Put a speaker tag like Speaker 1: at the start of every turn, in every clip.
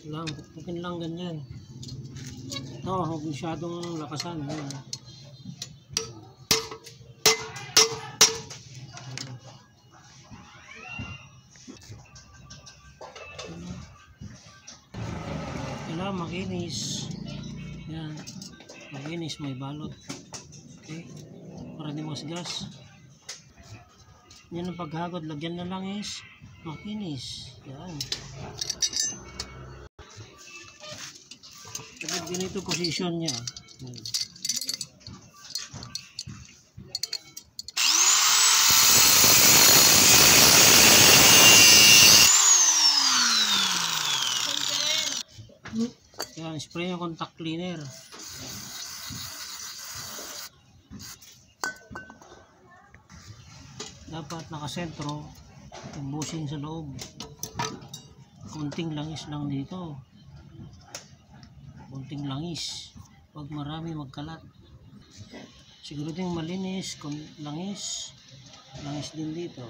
Speaker 1: Lang, pukpukin lang ganyan. Huwag masyadong lakasan. Yan. Kailangan makinis. Yan. Makinis, may balot. Okay. Para di masgas. Yan ang paghagod. Lagyan na lang is makinis. Yan. Kapag ganito position niya. Yan. Yan, spray yung contact cleaner. Dapat nakasentro yung bushing sa loob. Kunting langis lang dito. Kunting langis. Huwag marami magkalat. Siguro din malinis. Langis. Langis din dito.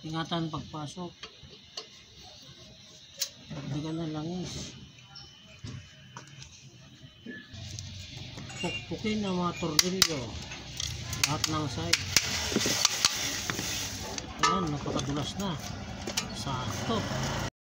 Speaker 1: Ingatan pagpasok. Pagdagan ng langis. Pukpukin ang mga tornilyo. Lahat ng side. Ayan, napakadulas na. Sakto.